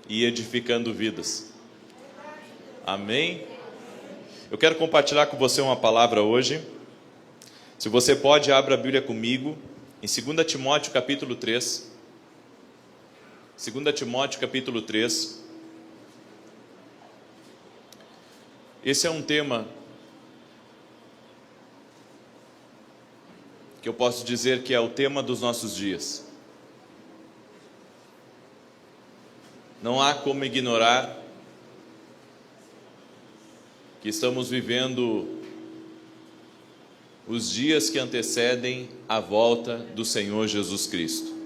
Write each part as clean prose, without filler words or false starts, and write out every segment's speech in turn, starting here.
e edificando vidas. Amém? Eu quero compartilhar com você uma palavra hoje. Se você pode, abra a Bíblia comigo em 2 Timóteo capítulo 3. 2 Timóteo capítulo 3. Esse é um tema que eu posso dizer que é o tema dos nossos dias. Não há como ignorar que estamos vivendo os dias que antecedem a volta do Senhor Jesus Cristo.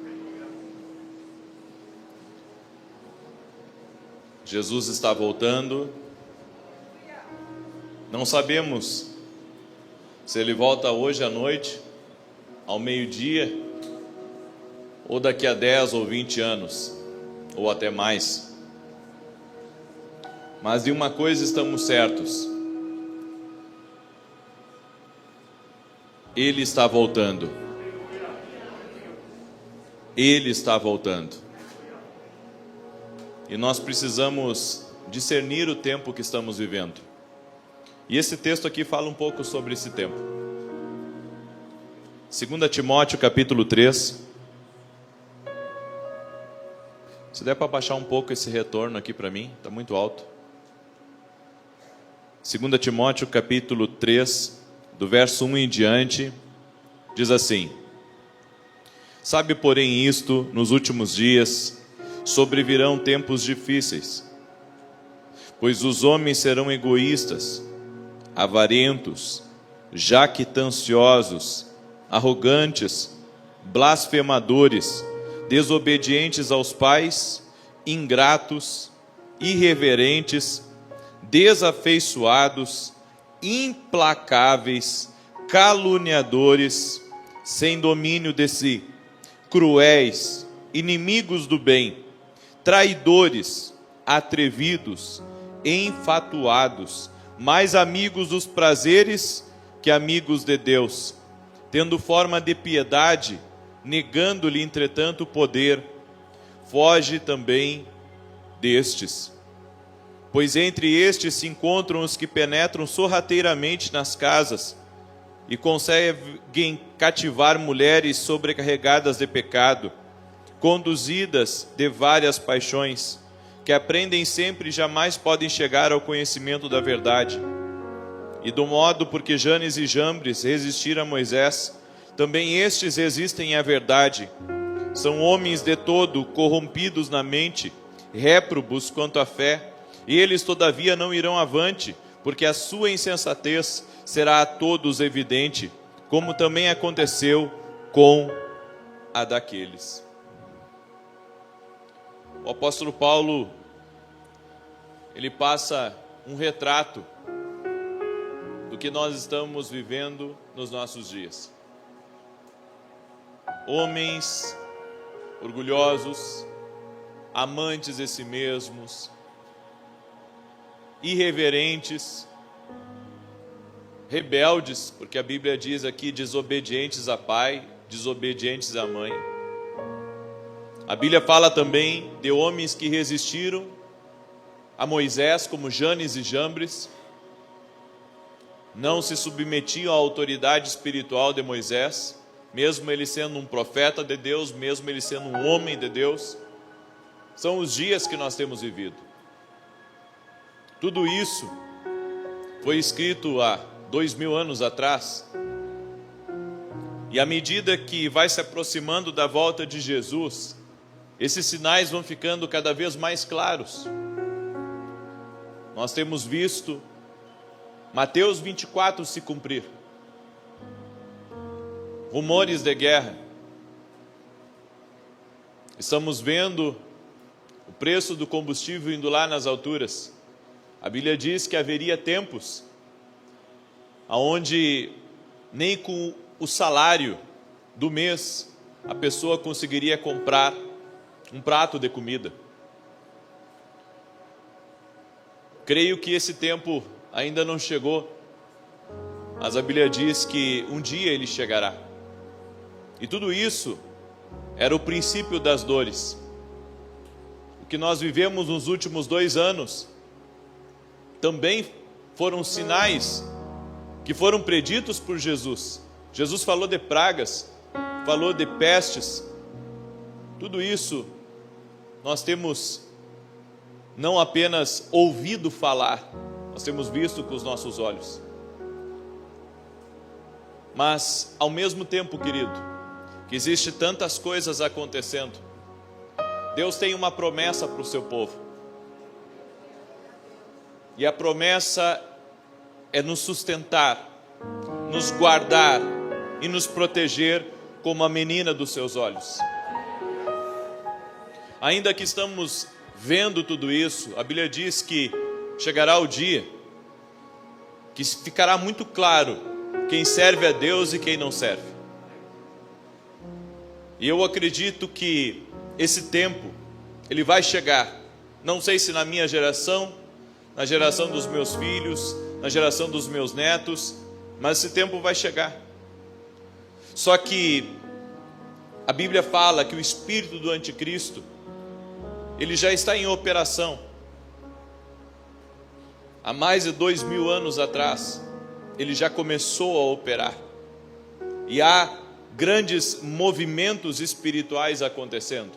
Jesus está voltando. Não sabemos se Ele volta hoje à noite, ao meio-dia, ou daqui a 10 ou 20 anos, ou até mais. Mas de uma coisa estamos certos: Ele está voltando. Ele está voltando. E nós precisamos discernir o tempo que estamos vivendo. E esse texto aqui fala um pouco sobre esse tempo. 2 Timóteo capítulo 3. Se der para baixar um pouco esse retorno aqui para mim, está muito alto. 2 Timóteo capítulo 3, do verso 1 em diante, diz assim: Sabe, porém, isto, nos últimos dias sobrevirão tempos difíceis, pois os homens serão egoístas, avarentos, jactanciosos, arrogantes, blasfemadores, desobedientes aos pais, ingratos, irreverentes, desafeiçoados, implacáveis, caluniadores, sem domínio de si, cruéis, inimigos do bem, traidores, atrevidos, enfatuados, mais amigos dos prazeres que amigos de Deus, tendo forma de piedade, negando-lhe, entretanto, o poder. Foge também destes. Pois entre estes se encontram os que penetram sorrateiramente nas casas e conseguem cativar mulheres sobrecarregadas de pecado, conduzidas de várias paixões, que aprendem sempre e jamais podem chegar ao conhecimento da verdade. E do modo porque Janes e Jambres resistiram a Moisés, também estes resistem à verdade. São homens de todo corrompidos na mente, réprobos quanto à fé, e eles todavia não irão avante, porque a sua insensatez será a todos evidente, como também aconteceu com a daqueles. O apóstolo Paulo, ele passa um retrato do que nós estamos vivendo nos nossos dias. Homens orgulhosos, amantes de si mesmos, irreverentes, rebeldes, porque a Bíblia diz aqui desobedientes a pai, desobedientes à mãe. A Bíblia fala também de homens que resistiram a Moisés, como Janes e Jambres, não se submetiam à autoridade espiritual de Moisés, mesmo ele sendo um profeta de Deus, mesmo ele sendo um homem de Deus. São os dias que nós temos vivido. Tudo isso foi escrito há 2000 anos atrás. E à medida que vai se aproximando da volta de Jesus, esses sinais vão ficando cada vez mais claros. Nós temos visto Mateus 24 se cumprir. Rumores de guerra. Estamos vendo o preço do combustível indo lá nas alturas. A Bíblia diz que haveria tempos onde nem com o salário do mês a pessoa conseguiria comprar um prato de comida. Creio que esse tempo ainda não chegou, mas a Bíblia diz que um dia ele chegará. E tudo isso era o princípio das dores. o que nós vivemos nos últimos 2 anos, também foram sinais que foram preditos por Jesus. Jesus falou de pragas, falou de pestes. Tudo isso nós temos não apenas ouvido falar, nós temos visto com os nossos olhos. Mas, ao mesmo tempo, querido, que existe tantas coisas acontecendo, Deus tem uma promessa para o seu povo. E a promessa é nos sustentar, nos guardar e nos proteger como a menina dos seus olhos. Ainda que estamos vendo tudo isso, a Bíblia diz que chegará o dia que ficará muito claro quem serve a Deus e quem não serve. E eu acredito que esse tempo, ele vai chegar. Não sei se na minha geração, na geração dos meus filhos, na geração dos meus netos, mas esse tempo vai chegar. Só que a Bíblia fala que o espírito do anticristo, ele já está em operação. Há mais de 2000 anos atrás, ele já começou a operar. E há grandes movimentos espirituais acontecendo.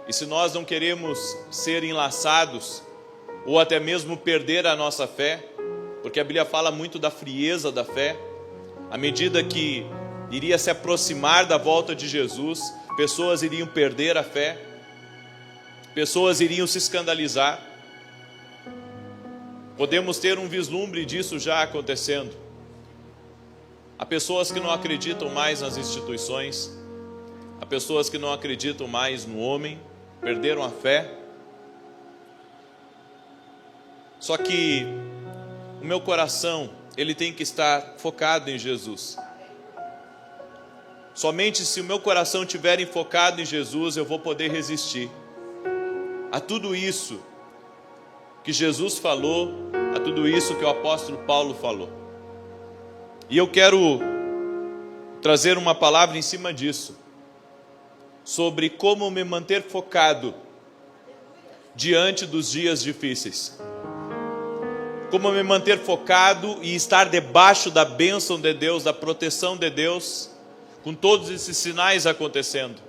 E se nós não queremos ser enlaçados, ou até mesmo perder a nossa fé, porque a Bíblia fala muito da frieza da fé, à medida que iria se aproximar da volta de Jesus, pessoas iriam perder a fé, pessoas iriam se escandalizar. Podemos ter um vislumbre disso já acontecendo. Há pessoas que não acreditam mais nas instituições, há pessoas que não acreditam mais no homem, perderam a fé. Só que o meu coração, ele tem que estar focado em Jesus. Somente se o meu coração estiver focado em Jesus, eu vou poder resistir a tudo isso que Jesus falou, a tudo isso que o apóstolo Paulo falou. E eu quero trazer uma palavra em cima disso, sobre como me manter focado diante dos dias difíceis. Como me manter focado e estar debaixo da bênção de Deus, da proteção de Deus, com todos esses sinais acontecendo.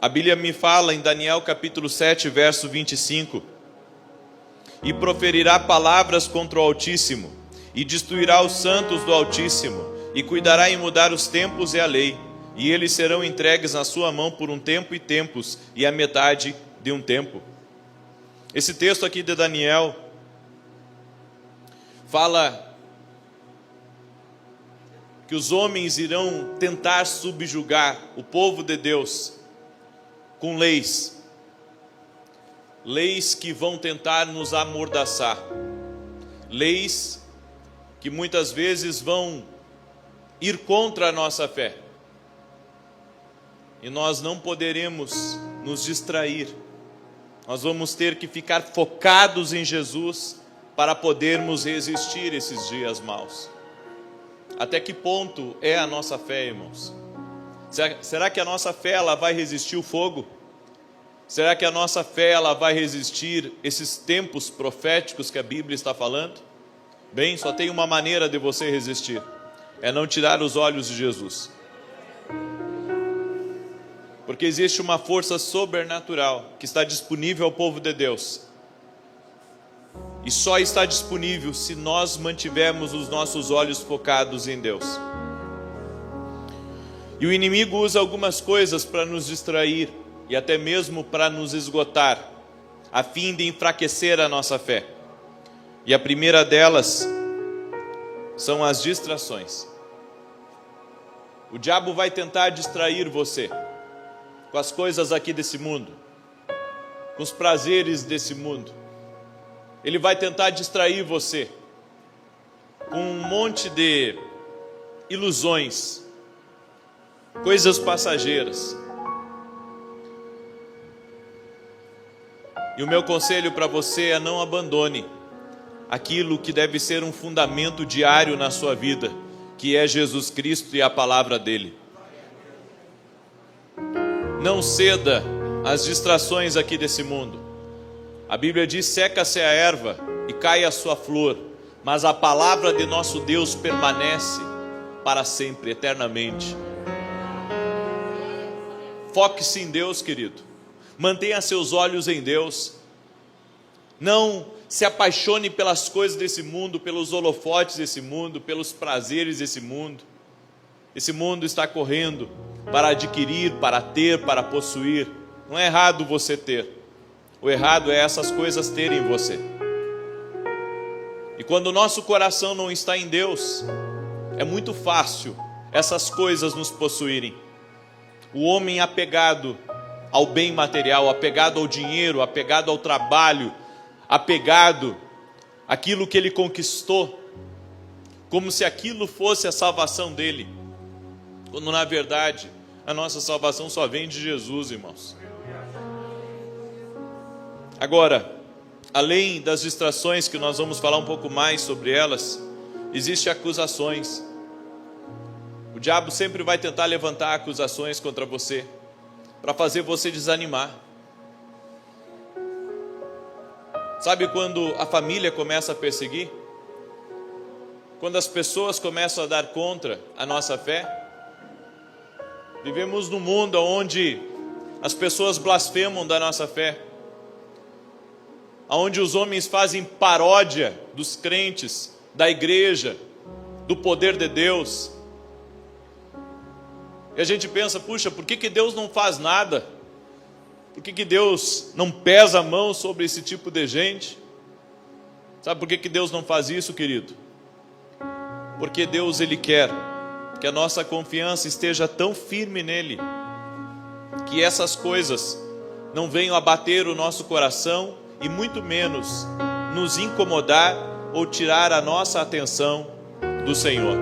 A Bíblia me fala em Daniel capítulo 7, verso 25: e proferirá palavras contra o Altíssimo, e destruirá os santos do Altíssimo, e cuidará em mudar os tempos e a lei, e eles serão entregues na sua mão por um tempo e tempos, e a metade de um tempo. Esse texto aqui de Daniel fala que os homens irão tentar subjugar o povo de Deus com leis que vão tentar nos amordaçar, leis que muitas vezes vão ir contra a nossa fé, e nós não poderemos nos distrair, nós vamos ter que ficar focados em Jesus para podermos resistir esses dias maus. Até que ponto é a nossa fé, irmãos? Será que a nossa fé ela vai resistir o fogo? Será que a nossa fé ela vai resistir esses tempos proféticos que a Bíblia está falando? Bem, só tem uma maneira de você resistir: é não tirar os olhos de Jesus. Porque existe uma força sobrenatural que está disponível ao povo de Deus. E só está disponível se nós mantivermos os nossos olhos focados em Deus. E o inimigo usa algumas coisas para nos distrair e até mesmo para nos esgotar, a fim de enfraquecer a nossa fé. E a primeira delas são as distrações. O diabo vai tentar distrair você com as coisas aqui desse mundo, com os prazeres desse mundo. Ele vai tentar distrair você com um monte de ilusões, coisas passageiras. E o meu conselho para você é: não abandone aquilo que deve ser um fundamento diário na sua vida, que é Jesus Cristo e a palavra dele. Não ceda as distrações aqui desse mundo. A Bíblia diz: seca-se a erva e cai a sua flor, mas a palavra de nosso Deus permanece para sempre, eternamente. Foque-se em Deus, querido. Mantenha seus olhos em Deus. Não se apaixone pelas coisas desse mundo, pelos holofotes desse mundo, pelos prazeres desse mundo. Esse mundo está correndo para adquirir, para ter, para possuir. Não é errado você ter. O errado é essas coisas terem você. E quando o nosso coração não está em Deus, é muito fácil essas coisas nos possuírem. O homem apegado ao bem material, apegado ao dinheiro, apegado ao trabalho, apegado àquilo que ele conquistou, como se aquilo fosse a salvação dele, quando na verdade a nossa salvação só vem de Jesus, irmãos. Agora, além das distrações, que nós vamos falar um pouco mais sobre elas, existem acusações. O diabo sempre vai tentar levantar acusações contra você, para fazer você desanimar. Sabe quando a família começa a perseguir? Quando as pessoas começam a dar contra a nossa fé? Vivemos num mundo onde as pessoas blasfemam da nossa fé, onde os homens fazem paródia dos crentes, da igreja, do poder de Deus. E a gente pensa: puxa, por que Deus não faz nada? Por que Deus não pesa a mão sobre esse tipo de gente? Sabe por que Deus não faz isso, querido? Porque Deus, Ele quer que a nossa confiança esteja tão firme nele, que essas coisas não venham abater o nosso coração e muito menos nos incomodar ou tirar a nossa atenção do Senhor.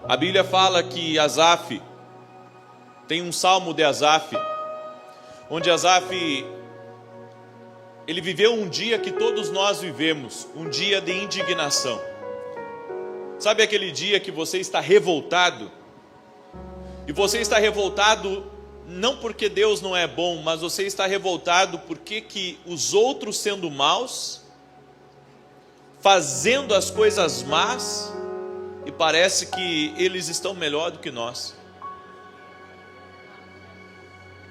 A Bíblia fala que Asaf, tem um salmo de Asaf, onde Asaf, ele viveu um dia que todos nós vivemos, um dia de indignação. Sabe aquele dia que você está revoltado? E você está revoltado não porque Deus não é bom, mas você está revoltado porque que os outros, sendo maus, fazendo as coisas más, e parece que eles estão melhor do que nós.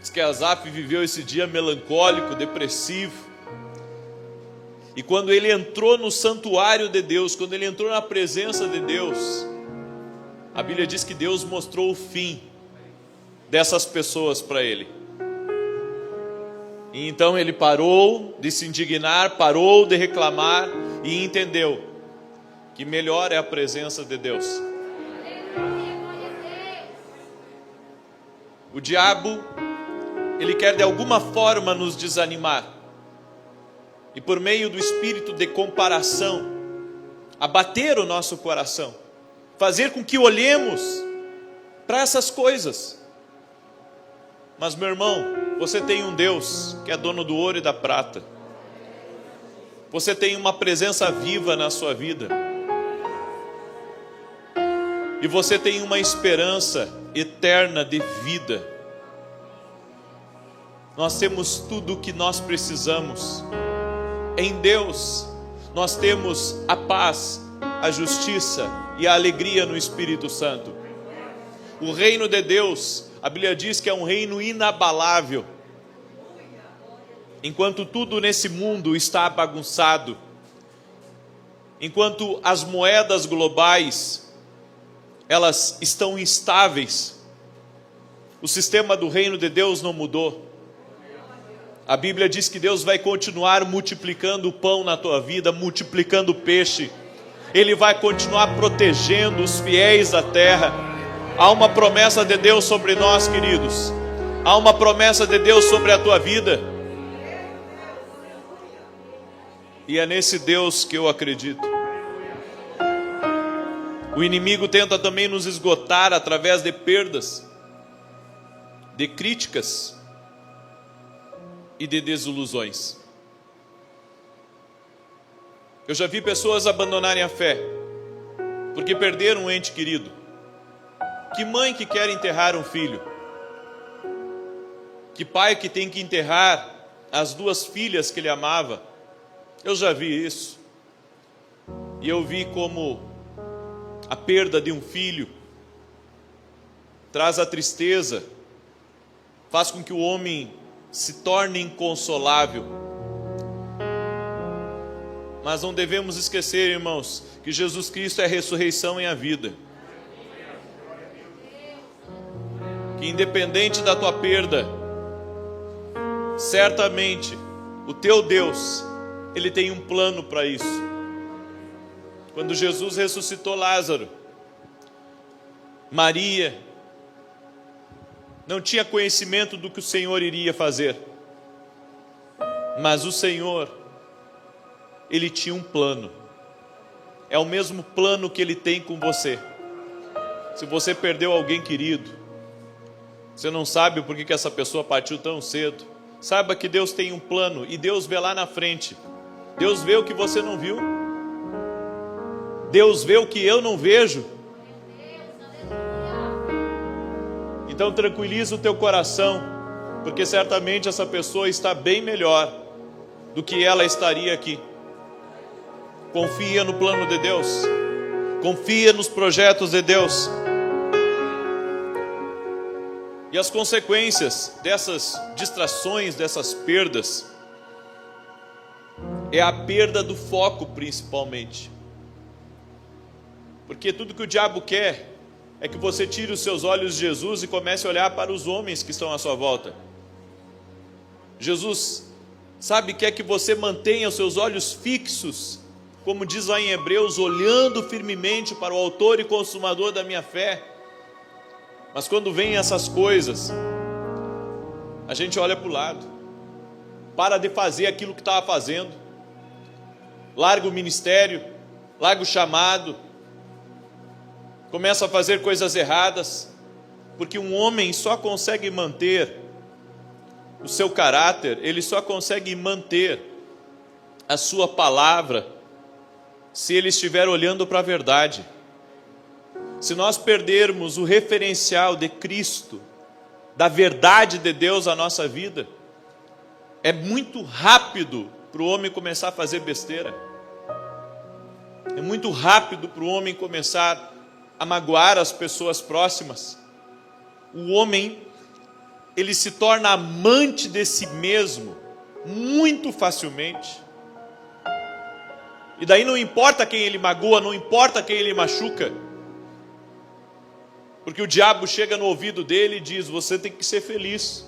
Diz que Asaf viveu esse dia melancólico, depressivo. E quando ele entrou no santuário de Deus, quando ele entrou na presença de Deus, a Bíblia diz que Deus mostrou o fim dessas pessoas para ele. E então ele parou de se indignar, parou de reclamar e entendeu que melhor é a presença de Deus. O diabo, ele quer de alguma forma nos desanimar. E por meio do espírito de comparação, abater o nosso coração, fazer com que olhemos para essas coisas. Mas, meu irmão, você tem um Deus que é dono do ouro e da prata. Você tem uma presença viva na sua vida. E você tem uma esperança eterna de vida. Nós temos tudo o que nós precisamos. Em Deus, nós temos a paz, a justiça e a alegria no Espírito Santo. O reino de Deus, a Bíblia diz que é um reino inabalável. Enquanto tudo nesse mundo está bagunçado, enquanto as moedas globais, elas estão instáveis, o sistema do reino de Deus não mudou. A Bíblia diz que Deus vai continuar multiplicando o pão na tua vida, multiplicando o peixe. Ele vai continuar protegendo os fiéis da terra. Há uma promessa de Deus sobre nós, queridos. Há uma promessa de Deus sobre a tua vida. E é nesse Deus que eu acredito. O inimigo tenta também nos esgotar através de perdas, de críticas e de desilusões. Eu já vi pessoas abandonarem a fé porque perderam um ente querido, Que mãe que quer enterrar um filho? Que pai que tem que enterrar as 2 filhas que ele amava? Eu já vi isso. E eu vi como a perda de um filho traz a tristeza, faz com que o homem se torne inconsolável. Mas não devemos esquecer, irmãos, que Jesus Cristo é a ressurreição e a vida. Que independente da tua perda, certamente o teu Deus, Ele tem um plano para isso. Quando Jesus ressuscitou Lázaro, Maria não tinha conhecimento do que o Senhor iria fazer, mas o Senhor, Ele tinha um plano. É o mesmo plano que Ele tem com você. Se você perdeu alguém querido, você não sabe por que essa pessoa partiu tão cedo, saiba que Deus tem um plano e Deus vê lá na frente. Deus vê o que você não viu. Deus vê o que eu não vejo. Então tranquiliza o teu coração, porque certamente essa pessoa está bem melhor do que ela estaria aqui. Confia no plano de Deus. Confia nos projetos de Deus. E as consequências dessas distrações, dessas perdas, é a perda do foco principalmente. Porque tudo que o diabo quer é que você tire os seus olhos de Jesus e comece a olhar para os homens que estão à sua volta. Jesus, sabe, quer que você mantenha os seus olhos fixos, como diz lá em Hebreus, olhando firmemente para o autor e consumador da minha fé. Mas quando vêm essas coisas, a gente olha para o lado, para de fazer aquilo que estava fazendo, larga o ministério, larga o chamado, começa a fazer coisas erradas, porque um homem só consegue manter o seu caráter, ele só consegue manter a sua palavra se ele estiver olhando para a verdade. Se nós perdermos o referencial de Cristo, da verdade de Deus na nossa vida, é muito rápido para o homem começar a fazer besteira. É muito rápido para o homem começar a magoar as pessoas próximas. O homem, ele se torna amante de si mesmo muito facilmente. E daí não importa quem ele magoa, não importa quem ele machuca, porque o diabo chega no ouvido dele e diz: você tem que ser feliz,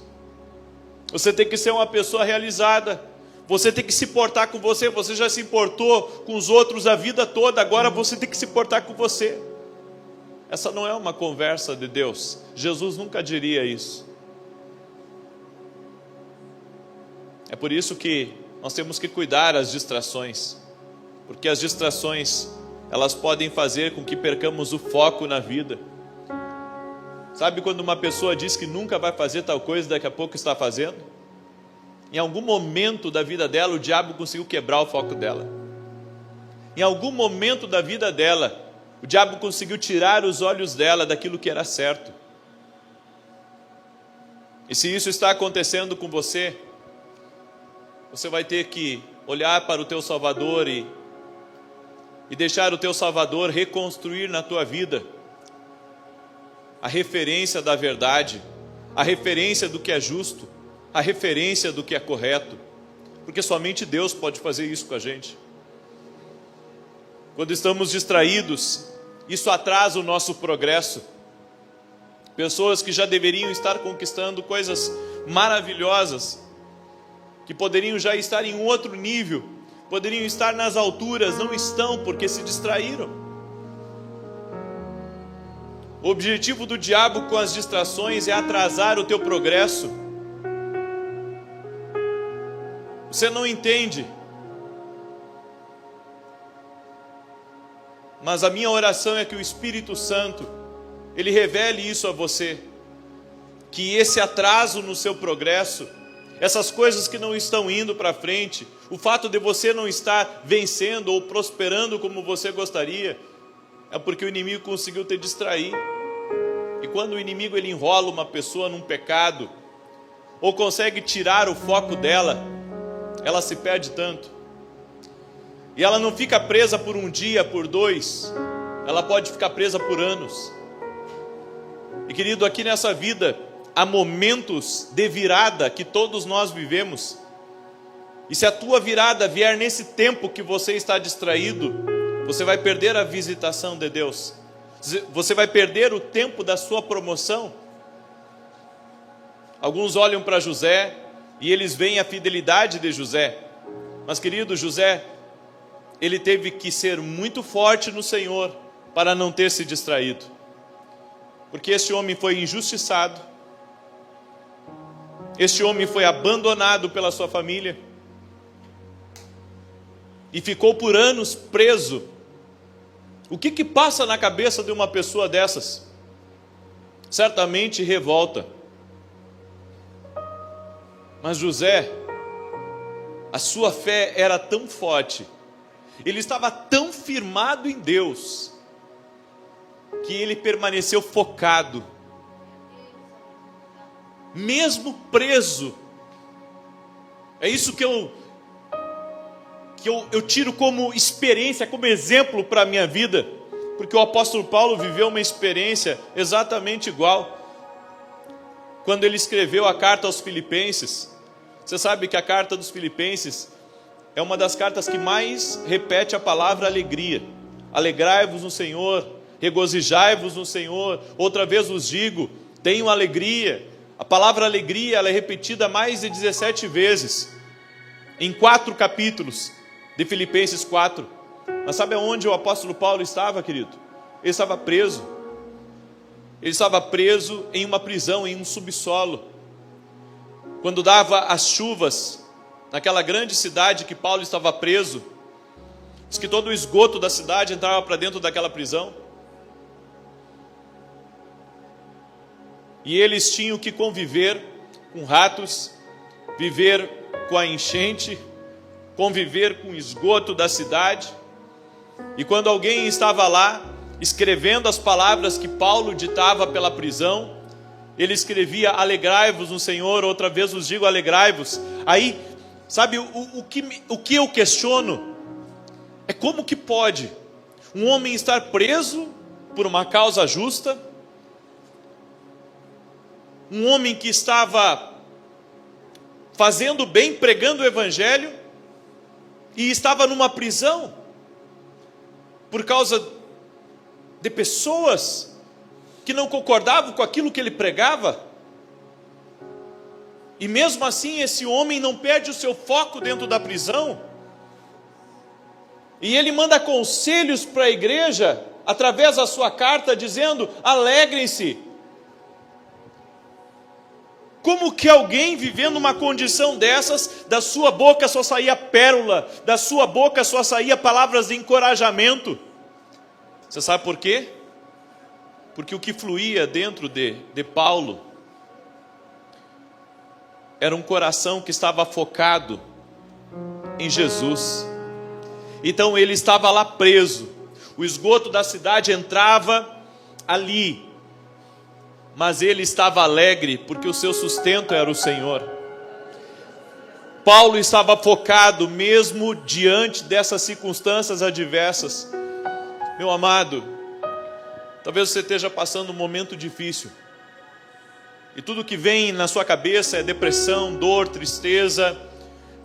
você tem que ser uma pessoa realizada, você tem que se portar com você já se importou com os outros a vida toda, agora você tem que se portar com você. Essa não é uma conversa de Deus. Jesus nunca diria isso. É por isso que nós temos que cuidar das distrações, porque as distrações, elas podem fazer com que percamos o foco na vida. Sabe quando uma pessoa diz que nunca vai fazer tal coisa, daqui a pouco está fazendo? Em algum momento da vida dela, o diabo conseguiu quebrar o foco dela. Em algum momento da vida dela, o diabo conseguiu tirar os olhos dela daquilo que era certo. E se isso está acontecendo com você, você vai ter que olhar para o teu Salvador e deixar o teu Salvador reconstruir na tua vida a referência da verdade, a referência do que é justo, a referência do que é correto, porque somente Deus pode fazer isso com a gente. Quando estamos distraídos, isso atrasa o nosso progresso. Pessoas que já deveriam estar conquistando coisas maravilhosas, que poderiam já estar em um outro nível, poderiam estar nas alturas, não estão porque se distraíram. O objetivo do diabo com as distrações é atrasar o teu progresso. Você não entende, mas a minha oração é que o Espírito Santo, ele revele isso a você, que esse atraso no seu progresso, essas coisas que não estão indo para frente, o fato de você não estar vencendo ou prosperando como você gostaria, é porque o inimigo conseguiu te distrair. E quando o inimigo ele enrola uma pessoa num pecado, ou consegue tirar o foco dela, ela se perde tanto. E ela não fica presa por um dia, por dois, ela pode ficar presa por anos. E querido, aqui nessa vida, há momentos de virada que todos nós vivemos. E se a tua virada vier nesse tempo que você está distraído, você vai perder a visitação de Deus. Você vai perder o tempo da sua promoção. Alguns olham para José e eles veem a fidelidade de José. Mas querido, José, ele teve que ser muito forte no Senhor para não ter se distraído. Porque este homem foi injustiçado. Este homem foi abandonado pela sua família. E ficou por anos preso. O que passa na cabeça de uma pessoa dessas? Certamente revolta. Mas José, a sua fé era tão forte, ele estava tão firmado em Deus, que ele permaneceu focado, mesmo preso. É isso que eu tiro como experiência, como exemplo para a minha vida, porque o apóstolo Paulo viveu uma experiência exatamente igual. Quando ele escreveu a carta aos Filipenses, você sabe que a carta dos Filipenses é uma das cartas que mais repete a palavra alegria. Alegrai-vos no Senhor, regozijai-vos no Senhor, outra vez vos digo, tenham alegria. A palavra alegria ela é repetida mais de 17 vezes, em 4 capítulos de Filipenses 4. Mas sabe aonde o apóstolo Paulo estava, querido? Ele estava preso. Ele estava preso em uma prisão, em um subsolo. Quando dava as chuvas, naquela grande cidade que Paulo estava preso, diz que todo o esgoto da cidade entrava para dentro daquela prisão. E eles tinham que conviver com ratos, viver com a enchente, conviver com o esgoto da cidade. E quando alguém estava lá, escrevendo as palavras que Paulo ditava pela prisão, ele escrevia, alegrai-vos no Senhor, outra vez vos digo, alegrai-vos. Aí, sabe, o que eu questiono é como que pode um homem estar preso por uma causa justa, um homem que estava fazendo bem, pregando o evangelho, e estava numa prisão, por causa de pessoas que não concordavam com aquilo que ele pregava. E mesmo assim esse homem não perde o seu foco dentro da prisão, e ele manda conselhos para a igreja, através da sua carta, dizendo, alegrem-se. Como que alguém vivendo uma condição dessas, da sua boca só saía pérola, da sua boca só saía palavras de encorajamento? Você sabe por quê? Porque o que fluía dentro de Paulo era um coração que estava focado em Jesus. Então ele estava lá preso, o esgoto da cidade entrava ali, mas ele estava alegre, porque o seu sustento era o Senhor. Paulo estava focado, mesmo diante dessas circunstâncias adversas. Meu amado, talvez você esteja passando um momento difícil, e tudo que vem na sua cabeça é depressão, dor, tristeza.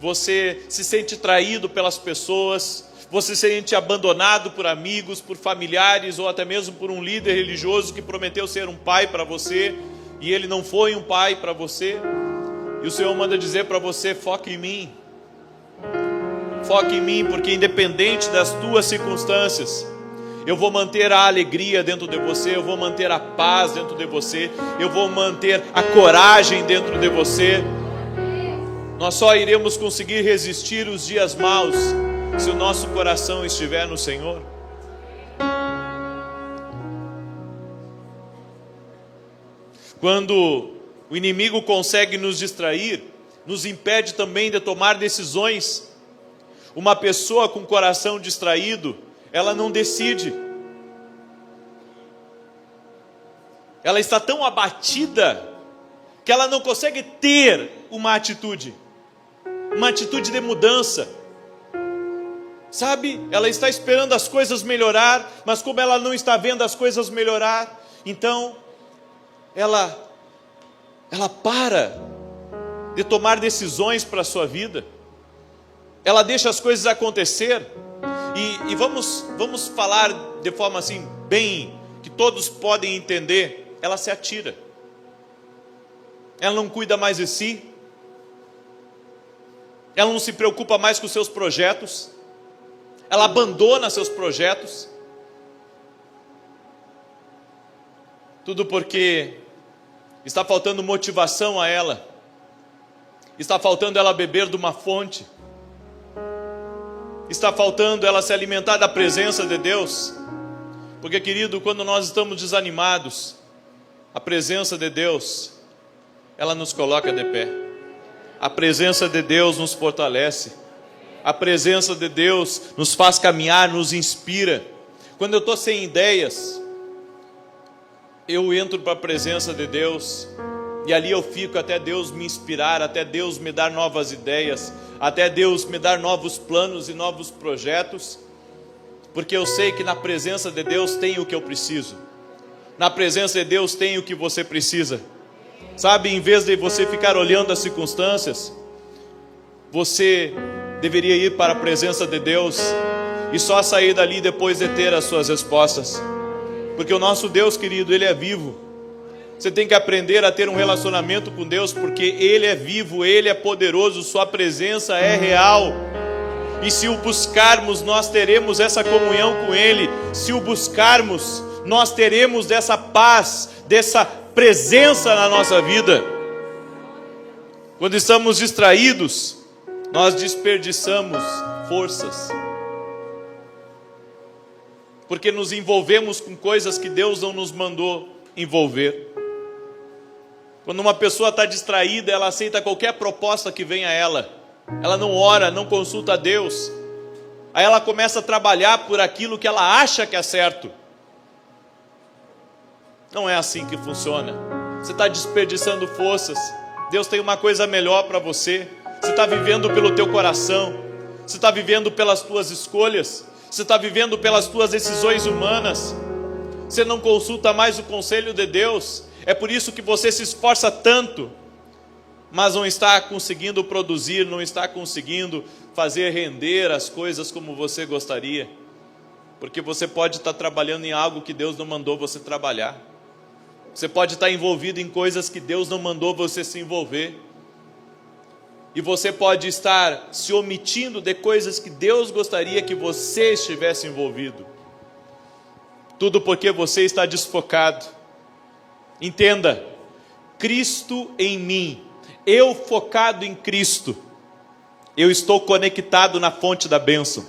Você se sente traído pelas pessoas, você se sente abandonado por amigos, por familiares, ou até mesmo por um líder religioso que prometeu ser um pai para você, e ele não foi um pai para você. E o Senhor manda dizer para você, foque em mim. Foque em mim, porque independente das tuas circunstâncias, eu vou manter a alegria dentro de você, eu vou manter a paz dentro de você, eu vou manter a coragem dentro de você. Nós só iremos conseguir resistir os dias maus se o nosso coração estiver no Senhor. Quando o inimigo consegue nos distrair, nos impede também de tomar decisões. Uma pessoa com o coração distraído, ela não decide. ela está tão abatida que ela não consegue ter uma atitude de mudança. Sabe, ela está esperando as coisas melhorar, mas como ela não está vendo as coisas melhorar, então ela para de tomar decisões para a sua vida. Ela deixa as coisas acontecer. E vamos falar de forma assim, bem, que todos podem entender. Ela se atira. Ela não cuida mais de si. Ela não se preocupa mais com os seus projetos. Ela abandona seus projetos. Tudo porque está faltando motivação a ela. Está faltando ela beber de uma fonte. Está faltando ela se alimentar da presença de Deus. Porque, querido, quando nós estamos desanimados, a presença de Deus, ela nos coloca de pé. A presença de Deus nos fortalece. A presença de Deus nos faz caminhar, nos inspira. Quando eu estou sem ideias, eu entro para a presença de Deus, e ali eu fico até Deus me inspirar, até Deus me dar novas ideias, até Deus me dar novos planos e novos projetos, porque eu sei que na presença de Deus tem o que eu preciso. Na presença de Deus tem o que você precisa. Sabe, em vez de você ficar olhando as circunstâncias, você deveria ir para a presença de Deus e só sair dali depois de ter as suas respostas. Porque o nosso Deus, querido, Ele é vivo. Você tem que aprender a ter um relacionamento com Deus, porque Ele é vivo, Ele é poderoso, Sua presença é real. E se o buscarmos, nós teremos essa comunhão com Ele. Se o buscarmos, nós teremos dessa paz, dessa presença na nossa vida. Quando estamos distraídos, nós desperdiçamos forças, porque nos envolvemos com coisas que Deus não nos mandou envolver. Quando uma pessoa está distraída, ela aceita qualquer proposta que venha a ela. Ela não ora, não consulta a Deus. Aí ela começa a trabalhar por aquilo que ela acha que é certo. Não é assim que funciona. Você está desperdiçando forças. Deus tem uma coisa melhor para você. Você está vivendo pelo teu coração. Você está vivendo pelas tuas escolhas. Você está vivendo pelas tuas decisões humanas. Você não consulta mais o conselho de Deus. É por isso que você se esforça tanto, mas não está conseguindo produzir, não está conseguindo fazer render as coisas como você gostaria. Porque você pode estar trabalhando em algo que Deus não mandou você trabalhar. Você pode estar envolvido em coisas que Deus não mandou você se envolver. E você pode estar se omitindo de coisas que Deus gostaria que você estivesse envolvido. Tudo porque você está desfocado. Entenda, Cristo em mim, eu focado em Cristo, eu estou conectado na fonte da bênção.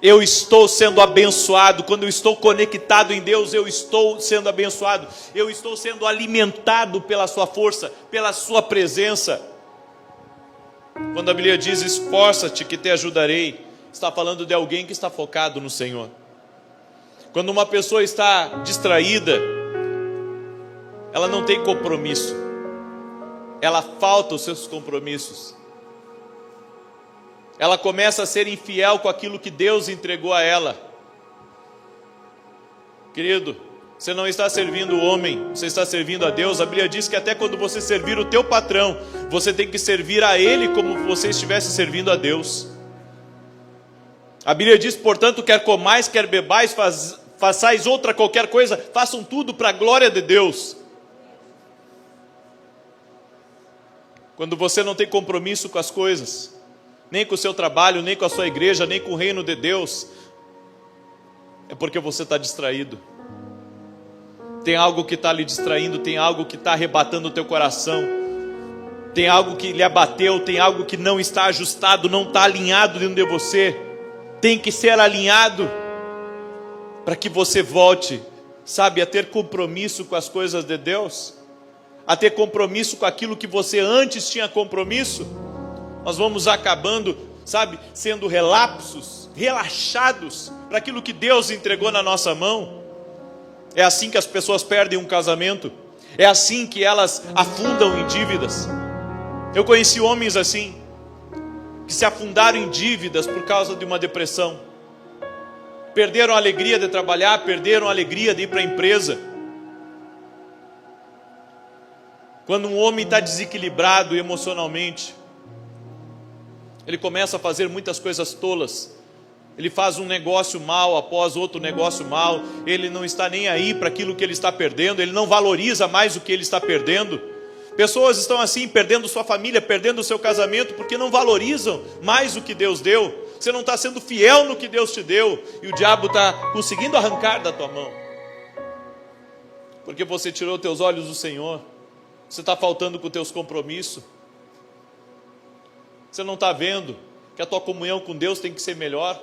Eu estou sendo abençoado. Quando eu estou conectado em Deus, eu estou sendo abençoado. Eu estou sendo alimentado pela sua força, pela sua presença. Quando a Bíblia diz, esforça-te que te ajudarei, está falando de alguém que está focado no Senhor. Quando uma pessoa está distraída, ela não tem compromisso. Ela falta os seus compromissos. Ela começa a ser infiel com aquilo que Deus entregou a ela. Querido, você não está servindo o homem, você está servindo a Deus. A Bíblia diz que até quando você servir o teu patrão, você tem que servir a ele como você estivesse servindo a Deus. A Bíblia diz, portanto, quer comais, quer bebais, façais outra qualquer coisa, façam tudo para a glória de Deus. Quando você não tem compromisso com as coisas, nem com o seu trabalho, nem com a sua igreja, nem com o reino de Deus, é porque você está distraído. Tem algo que está lhe distraindo, tem algo que está arrebatando o teu coração, tem algo que lhe abateu, tem algo que não está ajustado, não está alinhado dentro de você. Tem que ser alinhado para que você volte, sabe, a ter compromisso com as coisas de Deus, a ter compromisso com aquilo que você antes tinha compromisso. Nós vamos acabando, sabe, sendo relapsos, relaxados para aquilo que Deus entregou na nossa mão. É assim que as pessoas perdem um casamento. É assim que elas afundam em dívidas. Eu conheci homens assim, que se afundaram em dívidas por causa de uma depressão. Perderam a alegria de trabalhar, perderam a alegria de ir para a empresa. Quando um homem está desequilibrado emocionalmente, ele começa a fazer muitas coisas tolas. Ele faz um negócio mal após outro negócio mal. Ele não está nem aí para aquilo que ele está perdendo. Ele não valoriza mais o que ele está perdendo. Pessoas estão assim, perdendo sua família, perdendo o seu casamento, porque não valorizam mais o que Deus deu. Você não está sendo fiel no que Deus te deu, e o diabo está conseguindo arrancar da tua mão, porque você tirou teus olhos do Senhor. Você está faltando com os teus compromissos. Você não está vendo que a tua comunhão com Deus tem que ser melhor.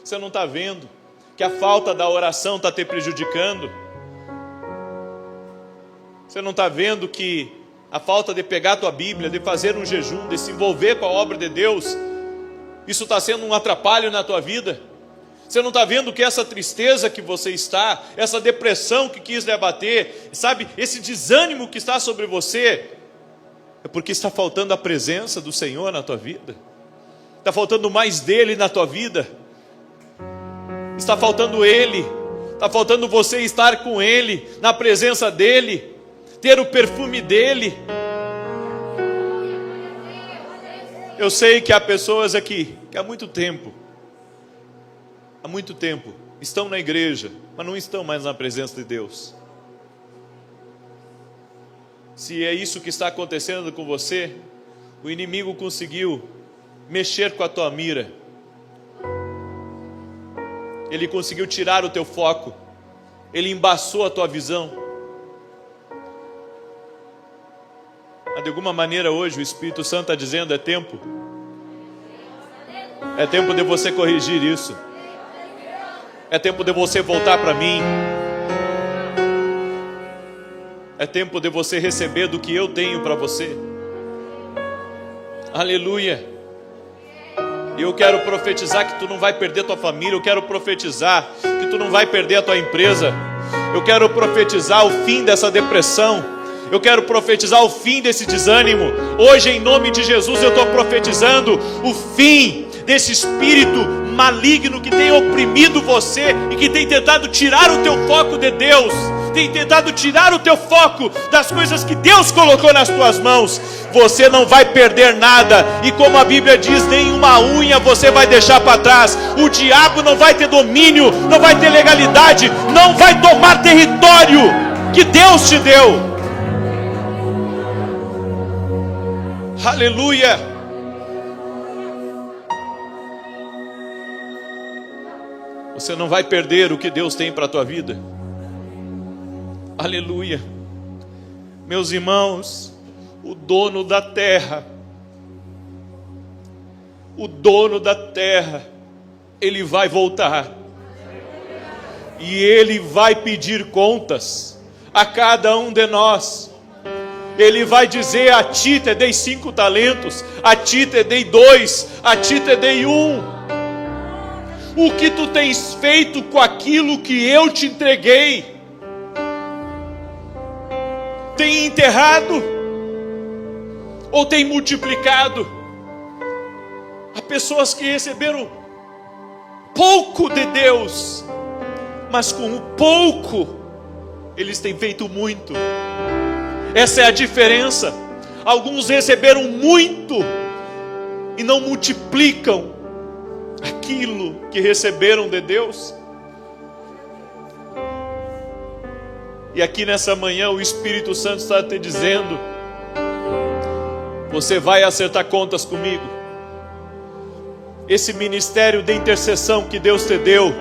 Você não está vendo que a falta da oração está te prejudicando. Você não está vendo que a falta de pegar a tua Bíblia, de fazer um jejum, de se envolver com a obra de Deus, isso está sendo um atrapalho na tua vida? Você não está vendo que essa tristeza que você está, essa depressão que quis lhe abater, sabe, esse desânimo que está sobre você, é porque está faltando a presença do Senhor na tua vida? Está faltando mais dele na tua vida? Está faltando Ele, está faltando você estar com Ele, na presença dEle, ter o perfume dEle. Eu sei que há pessoas aqui que há muito tempo estão na igreja, mas não estão mais na presença de Deus. Se é isso que está acontecendo com você, o inimigo conseguiu mexer com a tua mira. Ele conseguiu tirar o teu foco. Ele embaçou a tua visão. Mas de alguma maneira hoje o Espírito Santo está dizendo: é tempo. É tempo de você corrigir isso. É tempo de você voltar para mim. É tempo de você receber do que eu tenho para você. Aleluia. E eu quero profetizar que tu não vai perder tua família. Eu quero profetizar que tu não vai perder a tua empresa. Eu quero profetizar o fim dessa depressão. Eu quero profetizar o fim desse desânimo. Hoje, em nome de Jesus, eu estou profetizando o fim desse espírito maligno que tem oprimido você e que tem tentado tirar o teu foco de Deus, tem tentado tirar o teu foco das coisas que Deus colocou nas tuas mãos. Você não vai perder nada, e como a Bíblia diz, nenhuma unha você vai deixar para trás. O diabo não vai ter domínio, não vai ter legalidade, não vai tomar território que Deus te deu. Aleluia. Você não vai perder o que Deus tem para a tua vida. Aleluia. Meus irmãos, o dono da terra, ele vai voltar. E ele vai pedir contas a cada um de nós. Ele vai dizer: a ti te dei 5 talentos, a ti te dei 2, a ti te dei 1. O que tu tens feito com aquilo que eu te entreguei? Tem enterrado? Ou tem multiplicado? Há pessoas que receberam pouco de Deus, mas com o pouco eles têm feito muito. Essa é a diferença. Alguns receberam muito e não multiplicam aquilo que receberam de Deus. E aqui nessa manhã o Espírito Santo está te dizendo: você vai acertar contas comigo. Esse ministério de intercessão que Deus te deu,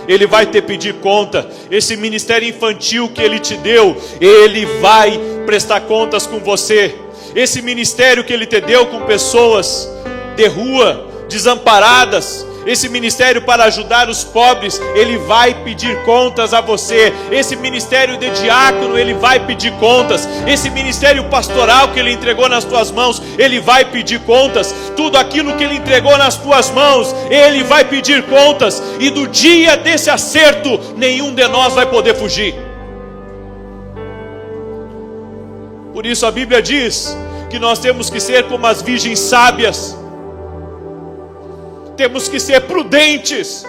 Ele vai te pedir conta. Esse ministério infantil que Ele te deu, Ele vai prestar contas com você. Esse ministério que Ele te deu com pessoas de rua, desamparadas, esse ministério para ajudar os pobres, Ele vai pedir contas a você. Esse ministério de diácono, Ele vai pedir contas. Esse ministério pastoral que Ele entregou nas tuas mãos, Ele vai pedir contas. Tudo aquilo que Ele entregou nas tuas mãos, Ele vai pedir contas. E do dia desse acerto, nenhum de nós vai poder fugir. Por isso a Bíblia diz que nós temos que ser como as virgens sábias. Temos que ser prudentes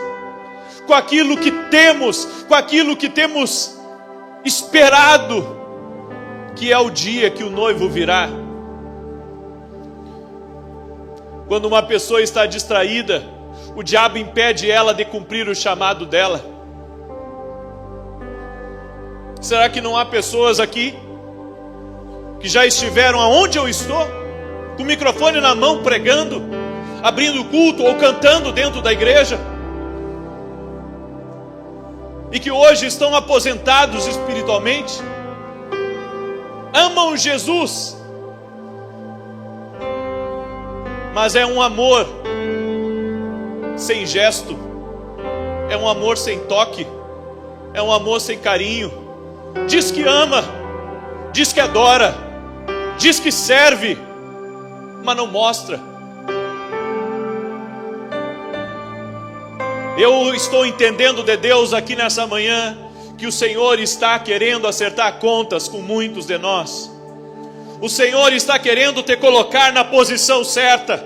com aquilo que temos, com aquilo que temos esperado, que é o dia que o noivo virá. Quando uma pessoa está distraída, o diabo impede ela de cumprir o chamado dela. Será que não há pessoas aqui que já estiveram aonde eu estou, com o microfone na mão, pregando, abrindo culto ou cantando dentro da igreja, e que hoje estão aposentados espiritualmente, amam Jesus, mas é um amor sem gesto, é um amor sem toque, é um amor sem carinho. Diz que ama, diz que adora, diz que serve, mas não mostra. Eu estou entendendo de Deus aqui nessa manhã que o Senhor está querendo acertar contas com muitos de nós. O Senhor está querendo te colocar na posição certa.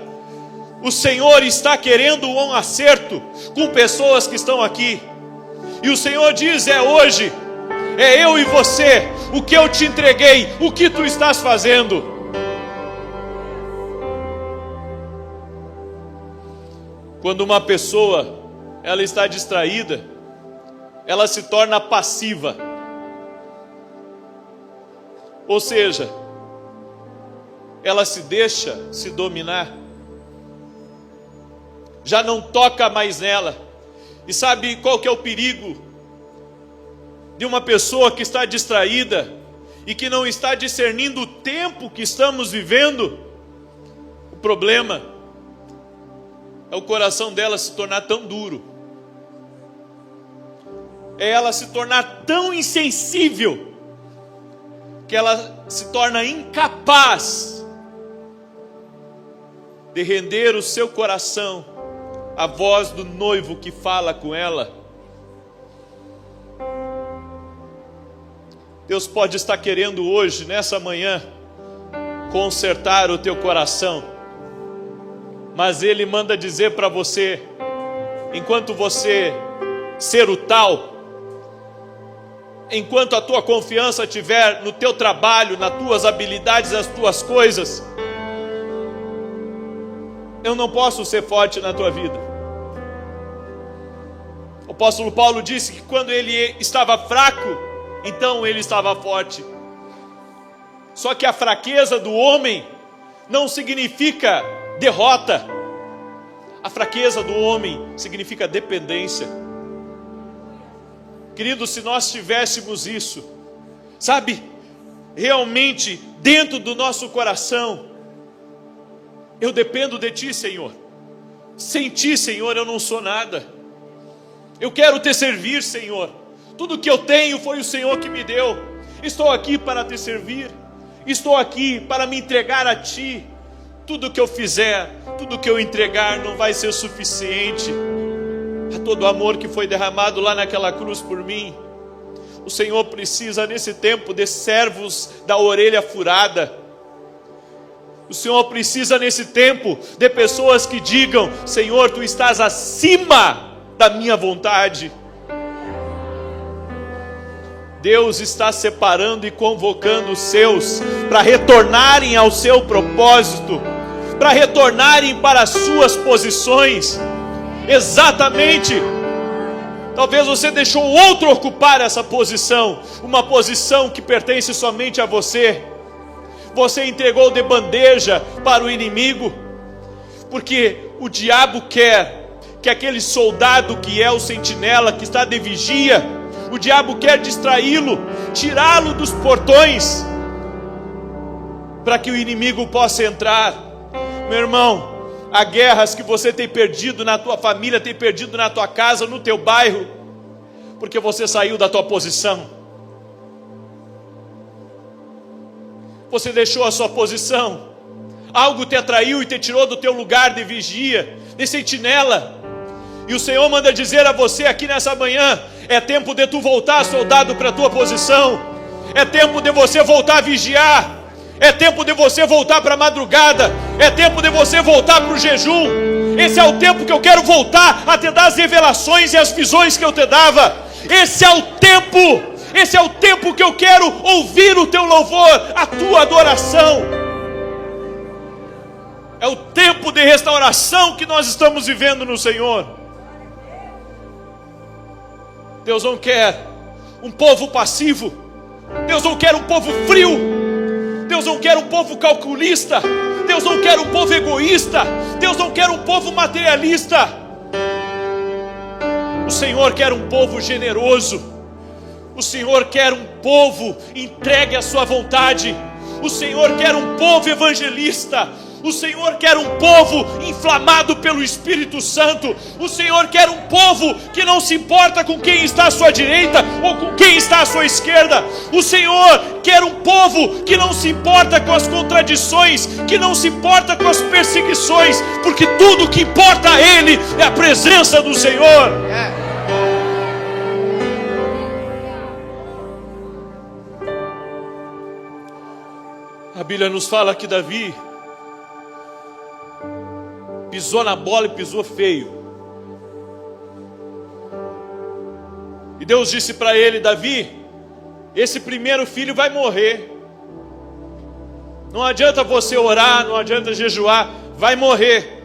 O Senhor está querendo um acerto com pessoas que estão aqui. E o Senhor diz: é hoje, é eu e você, o que eu te entreguei, o que tu estás fazendo. Quando uma pessoa, ela está distraída, ela se torna passiva. Ou seja, ela se deixa se dominar. Já não toca mais nela. E sabe qual que é o perigo de uma pessoa que está distraída e que não está discernindo o tempo que estamos vivendo? O problema é o coração dela se tornar tão duro, é ela se tornar tão insensível, que ela se torna incapaz de render o seu coração à voz do noivo que fala com ela. Deus pode estar querendo hoje, nessa manhã, consertar o teu coração, mas Ele manda dizer para você, enquanto você ser o tal, enquanto a tua confiança estiver no teu trabalho, nas tuas habilidades, nas tuas coisas, eu não posso ser forte na tua vida. O apóstolo Paulo disse que quando ele estava fraco, então ele estava forte. Só que a fraqueza do homem não significa derrota. A fraqueza do homem significa dependência. Querido, se nós tivéssemos isso, sabe, realmente dentro do nosso coração, eu dependo de Ti, Senhor. Sem Ti, Senhor, eu não sou nada. Eu quero Te servir, Senhor. Tudo que eu tenho foi o Senhor que me deu. Estou aqui para Te servir. Estou aqui para me entregar a Ti. Tudo que eu fizer, tudo que eu entregar não vai ser suficiente a todo o amor que foi derramado lá naquela cruz por mim. O Senhor precisa nesse tempo de servos da orelha furada. O Senhor precisa nesse tempo de pessoas que digam: Senhor, Tu estás acima da minha vontade. Deus está separando e convocando os seus para retornarem ao seu propósito, para retornarem para as suas posições. Exatamente. Talvez você deixou outro ocupar essa posição, uma posição que pertence somente a você. Você entregou de bandeja para o inimigo, porque o diabo quer que aquele soldado que é o sentinela, que está de vigia, o diabo quer distraí-lo, tirá-lo dos portões, para que o inimigo possa entrar. Meu irmão, há guerras que você tem perdido na tua família, tem perdido na tua casa, no teu bairro, porque você saiu da tua posição. Você deixou a sua posição. Algo te atraiu e te tirou do teu lugar de vigia, de sentinela. E o Senhor manda dizer a você aqui nessa manhã: é tempo de tu voltar, soldado, para a tua posição. É tempo de você voltar a vigiar. É tempo de você voltar para a madrugada. É tempo de você voltar para o jejum. Esse é o tempo que eu quero voltar a te dar as revelações e as visões que eu te dava. Esse é o tempo. Esse é o tempo que eu quero ouvir o teu louvor, a tua adoração. É o tempo de restauração que nós estamos vivendo no Senhor. Deus não quer um povo passivo. Deus não quer um povo frio. Deus não quer um povo calculista. Deus não quer um povo egoísta. Deus não quer um povo materialista. O Senhor quer um povo generoso. O Senhor quer um povo entregue à sua vontade. O Senhor quer um povo evangelista. O Senhor quer um povo inflamado pelo Espírito Santo. O Senhor quer um povo que não se importa com quem está à sua direita ou com quem está à sua esquerda. O Senhor quer um povo que não se importa com as contradições, que não se importa com as perseguições, porque tudo que importa a Ele é a presença do Senhor. A Bíblia nos fala que Davi pisou na bola e pisou feio. E Deus disse para ele: Davi, esse primeiro filho vai morrer. Não adianta você orar, não adianta jejuar, vai morrer.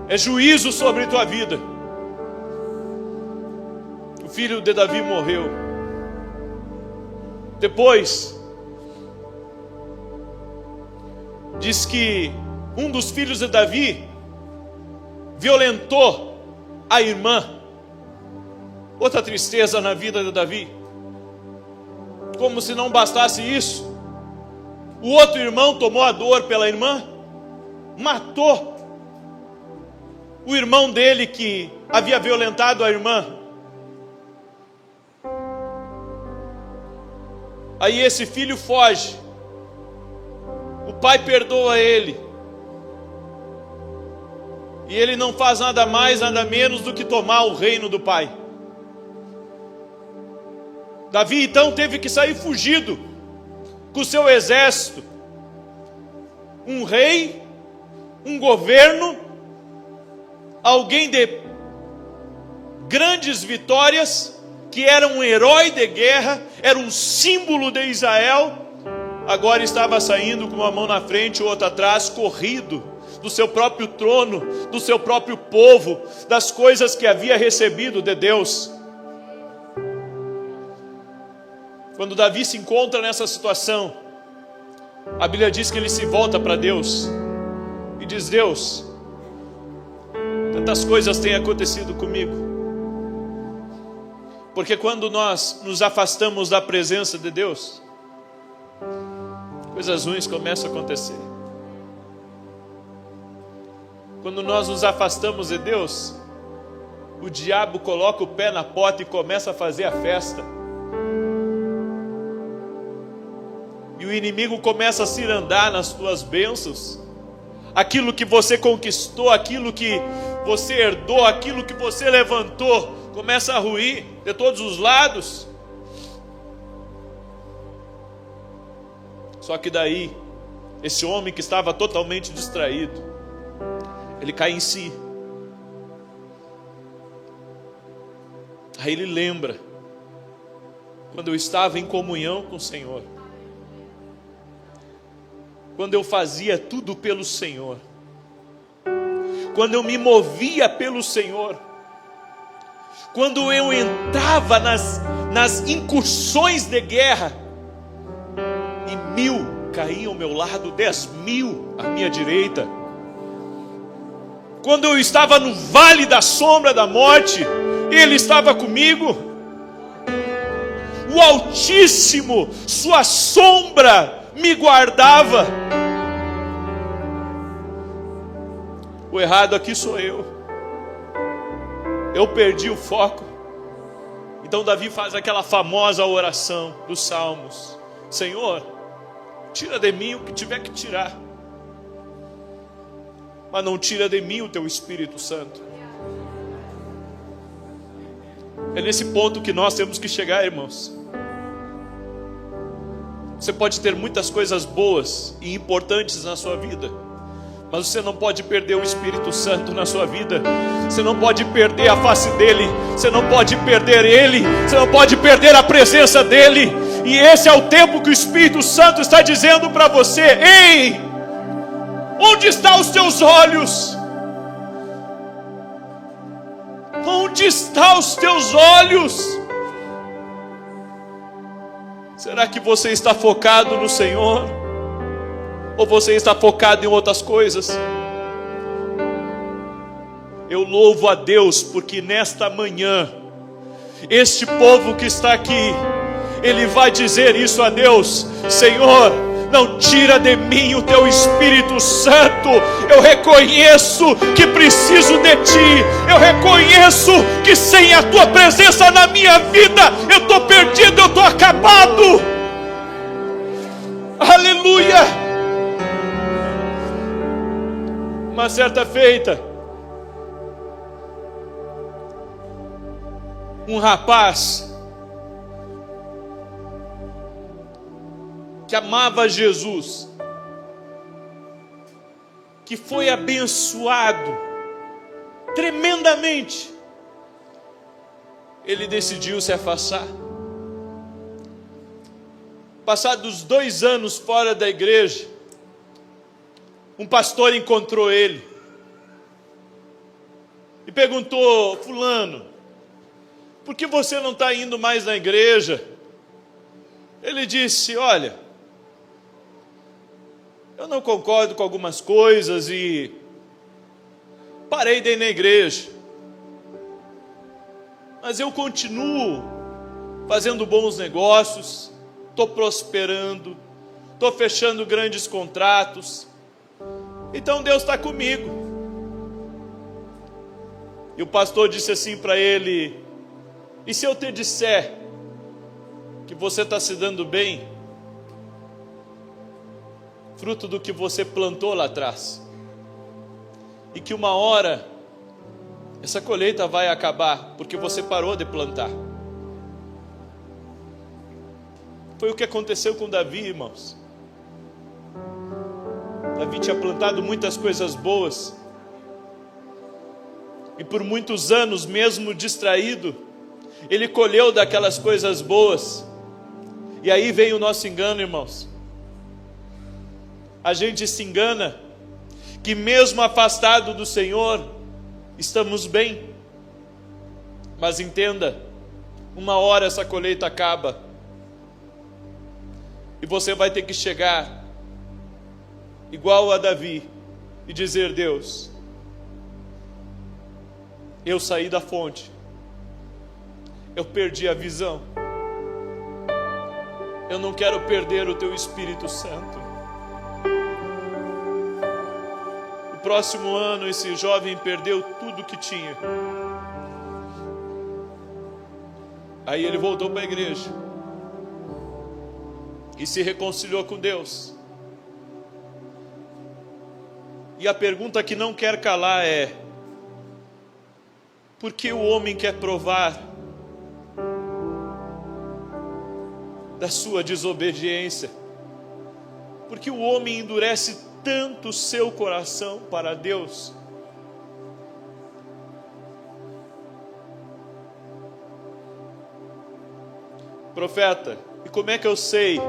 É juízo sobre tua vida. O filho de Davi morreu. Depois, diz que um dos filhos de Davi violentou a irmã. Outra tristeza na vida de Davi. Como se não bastasse isso, o outro irmão tomou a dor pela irmã, matou o irmão dele que havia violentado a irmã. Aí esse filho foge. O pai perdoa ele. E ele não faz nada mais, nada menos do que tomar o reino do pai. Davi então teve que sair fugido com o seu exército. Um rei, um governo, alguém de grandes vitórias, que era um herói de guerra, era um símbolo de Israel, agora estava saindo com uma mão na frente e outra atrás, corrido do seu próprio trono, do seu próprio povo, das coisas que havia recebido de Deus. Quando Davi se encontra nessa situação, a Bíblia diz que ele se volta para Deus e diz: Deus, tantas coisas têm acontecido comigo, porque quando nós nos afastamos da presença de Deus, coisas ruins começam a acontecer. Quando nós nos afastamos de Deus, o diabo coloca o pé na porta e começa a fazer a festa. E o inimigo começa a cirandar nas tuas bênçãos. Aquilo que você conquistou, aquilo que você herdou, aquilo que você levantou, começa a ruir de todos os lados. Só que daí, esse homem que estava totalmente distraído, ele cai em si. Aí ele lembra: quando eu estava em comunhão com o Senhor, quando eu fazia tudo pelo Senhor, quando eu me movia pelo Senhor, quando eu entrava nas incursões de guerra, e 1000 caíam ao meu lado, 10.000 à minha direita. Quando eu estava no vale da sombra da morte, Ele estava comigo. O Altíssimo, sua sombra me guardava. O errado aqui sou eu. Eu perdi o foco. Então Davi faz aquela famosa oração dos Salmos: Senhor, tira de mim o que tiver que tirar, mas não tira de mim o teu Espírito Santo. É nesse ponto que nós temos que chegar, irmãos. Você pode ter muitas coisas boas e importantes na sua vida, mas você não pode perder o Espírito Santo na sua vida. Você não pode perder a face dele. Você não pode perder ele. Você não pode perder a presença dele. E esse é o tempo que o Espírito Santo está dizendo para você: ei, onde estão os teus olhos? Onde estão os teus olhos? Será que você está focado no Senhor? Ou você está focado em outras coisas? Eu louvo a Deus porque nesta manhã, este povo que está aqui, ele vai dizer isso a Deus: Senhor, não tira de mim o teu Espírito Santo. Eu reconheço que preciso de ti. Eu reconheço que sem a tua presença na minha vida, eu estou perdido, eu estou acabado. Aleluia. Uma certa feita, um rapaz que amava Jesus, que foi abençoado tremendamente, ele decidiu se afastar. Passados 2 anos fora da igreja, um pastor encontrou ele e perguntou: fulano, por que você não está indo mais na igreja? Ele disse: olha, eu não concordo com algumas coisas e parei de ir na igreja, mas eu continuo fazendo bons negócios, estou prosperando, estou fechando grandes contratos, então Deus está comigo. E o pastor disse assim para ele: e se eu te disser que você está se dando bem, fruto do que você plantou lá atrás, e que uma hora essa colheita vai acabar porque você parou de plantar? Foi o que aconteceu com Davi, irmãos. Davi tinha plantado muitas coisas boas, e por muitos anos, mesmo distraído, ele colheu daquelas coisas boas. E aí vem o nosso engano, irmãos. A gente se engana que mesmo afastado do Senhor, estamos bem. Mas entenda, uma hora essa colheita acaba, e você vai ter que chegar igual a Davi e dizer: Deus, eu saí da fonte, eu perdi a visão, eu não quero perder o teu Espírito Santo. O próximo ano esse jovem perdeu tudo que tinha. Aí ele voltou para a igreja e se reconciliou com Deus. E a pergunta que não quer calar é: por que o homem quer provar da sua desobediência? Por que o homem endurece tanto o seu coração para Deus? Profeta, e como é que eu sei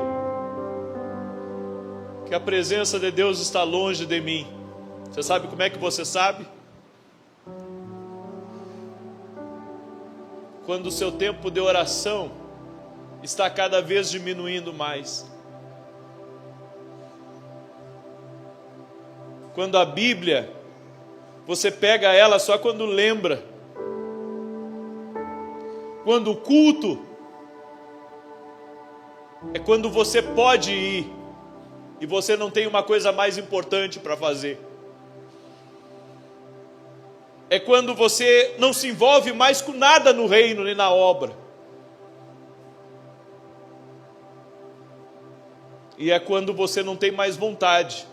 que a presença de Deus está longe de mim? Você sabe como é que você sabe? Quando o seu tempo de oração está cada vez diminuindo mais. Quando a Bíblia, você pega ela só quando lembra. Quando o culto é quando você pode ir e você não tem uma coisa mais importante para fazer. É quando você não se envolve mais com nada no reino nem na obra. E é quando você não tem mais vontade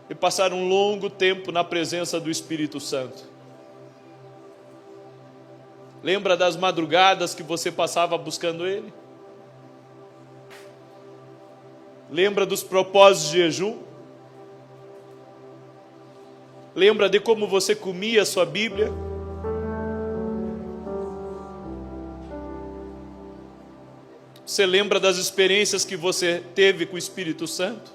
de passar um longo tempo na presença do Espírito Santo. Lembra das madrugadas que você passava buscando Ele? Lembra dos propósitos de jejum? Lembra de como você comia a sua Bíblia? Você lembra das experiências que você teve com o Espírito Santo?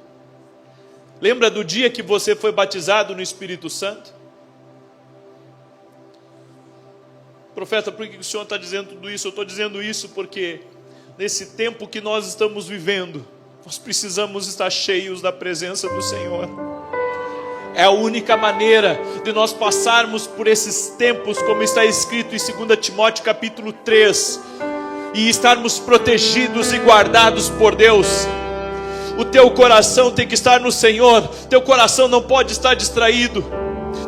Lembra do dia que você foi batizado no Espírito Santo? Profeta, por que o senhor está dizendo tudo isso? Eu estou dizendo isso porque nesse tempo que nós estamos vivendo, nós precisamos estar cheios da presença do Senhor. É a única maneira de nós passarmos por esses tempos, como está escrito em 2 Timóteo capítulo 3, e estarmos protegidos e guardados por Deus. O teu coração tem que estar no Senhor, teu coração não pode estar distraído,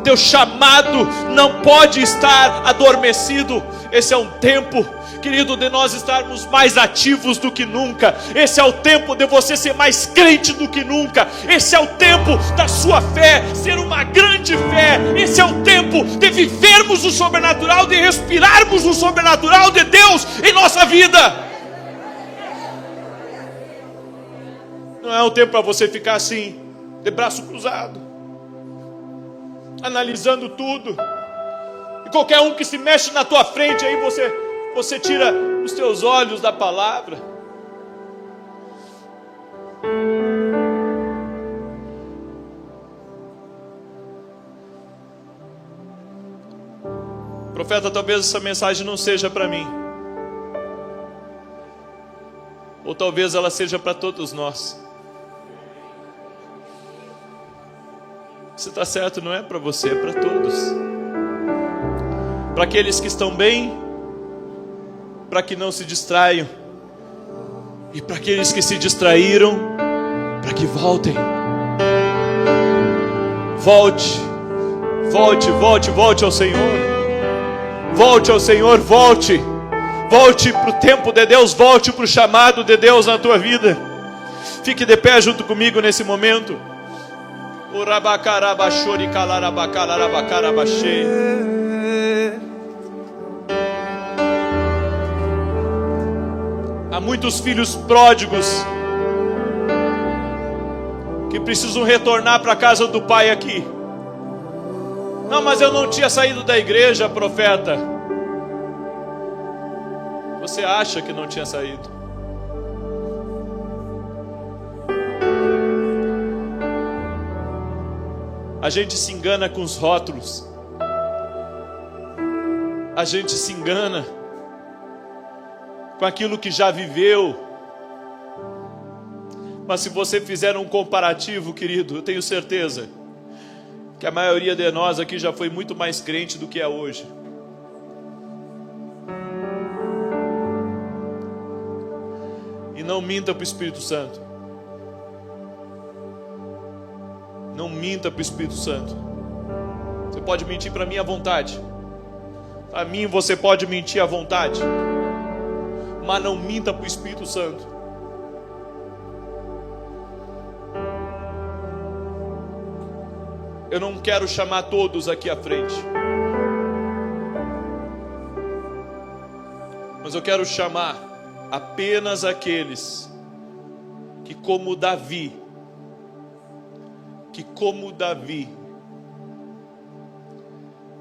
teu chamado não pode estar adormecido. Esse é um tempo, querido, de nós estarmos mais ativos do que nunca. Esse é o tempo de você ser mais crente do que nunca. Esse é o tempo da sua fé ser uma grande fé. Esse é o tempo de vivermos o sobrenatural, de respirarmos o sobrenatural de Deus em nossa vida. Não é um tempo para você ficar assim, de braço cruzado, analisando tudo. E qualquer um que se mexe na tua frente, aí você tira os teus olhos da palavra. Profeta, talvez essa mensagem não seja para mim, ou talvez ela seja para todos nós. Você está certo, não é para você, é para todos. Para aqueles que estão bem, para que não se distraiam, e para aqueles que se distraíram, para que voltem. Volte, volte, volte, volte ao Senhor. Volte ao Senhor, volte. Volte para o tempo de Deus, volte para o chamado de Deus na tua vida. Fique de pé junto comigo nesse momento. Há muitos filhos pródigos que precisam retornar para a casa do pai aqui. Não, mas eu não tinha saído da igreja, profeta. Você acha que não tinha saído? A gente se engana com os rótulos. A gente se engana com aquilo que já viveu. Mas se você fizer um comparativo, querido, eu tenho certeza que a maioria de nós aqui já foi muito mais crente do que é hoje. E não minta para o Espírito Santo. Não minta para o Espírito Santo. Você pode mentir para mim à vontade. Para mim você pode mentir à vontade. Mas não minta para o Espírito Santo. Eu não quero chamar todos aqui à frente, mas eu quero chamar apenas aqueles que como Davi,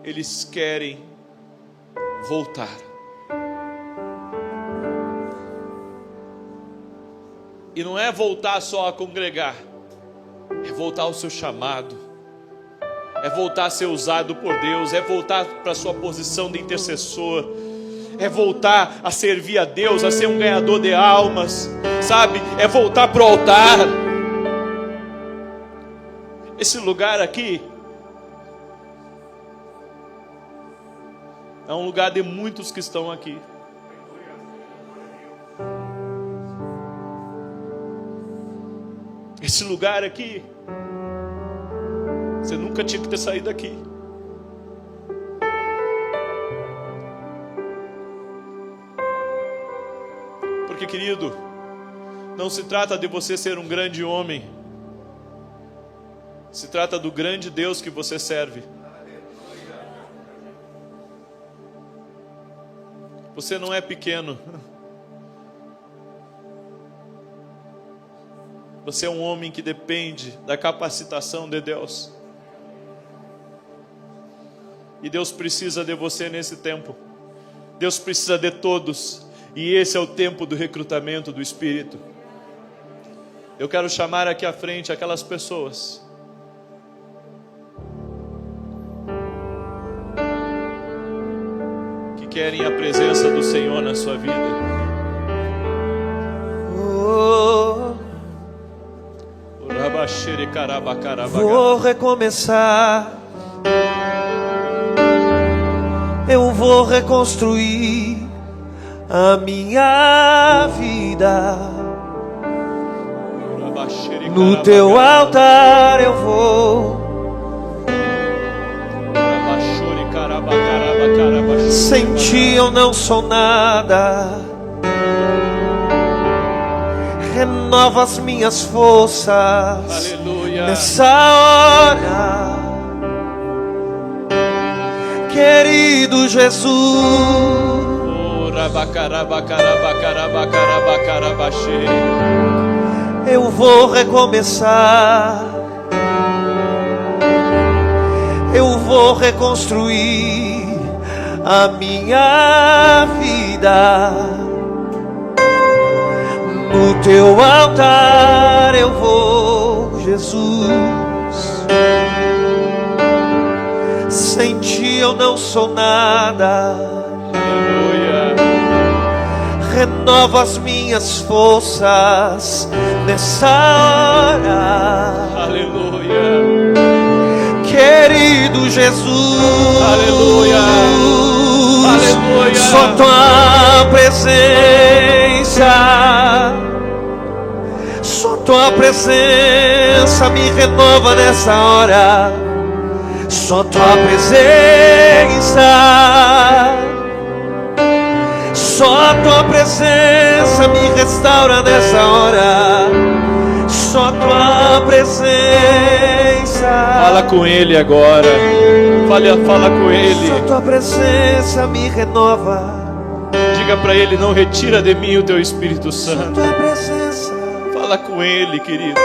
eles querem voltar. E não é voltar só a congregar, é voltar ao seu chamado, é voltar a ser usado por Deus, é voltar para a sua posição de intercessor, é voltar a servir a Deus, a ser um ganhador de almas, sabe? É voltar para o altar. Esse lugar aqui é um lugar de muitos que estão aqui. Esse lugar aqui, você nunca tinha que ter saído daqui. Porque, querido, não se trata de você ser um grande homem. Se trata do grande Deus que você serve. Você não é pequeno. Você é um homem que depende da capacitação de Deus. E Deus precisa de você nesse tempo. Deus precisa de todos. E esse é o tempo do recrutamento do Espírito. Eu quero chamar aqui à frente aquelas pessoas que querem a presença do Senhor na sua vida. Vou recomeçar. Eu vou reconstruir a minha vida. No teu altar eu vou. Sem ti eu não sou nada. Renova as minhas forças. Aleluia. Nessa hora, querido Jesus. Eu vou recomeçar. Eu vou reconstruir a minha vida. No teu altar eu vou, Jesus. Sem ti eu não sou nada. Aleluia. Renova as minhas forças nessa hora. Aleluia. Querido Jesus. Aleluia. Aleluia. Só tua presença. Só tua presença me renova nessa hora. Só tua presença. Só tua presença me restaura nessa hora. Só tua presença. Fala com Ele agora. Fala com Ele. Só tua presença me renova. Diga para Ele: não retira de mim o teu Espírito Santo. Só tua presença. Fala com Ele, querido.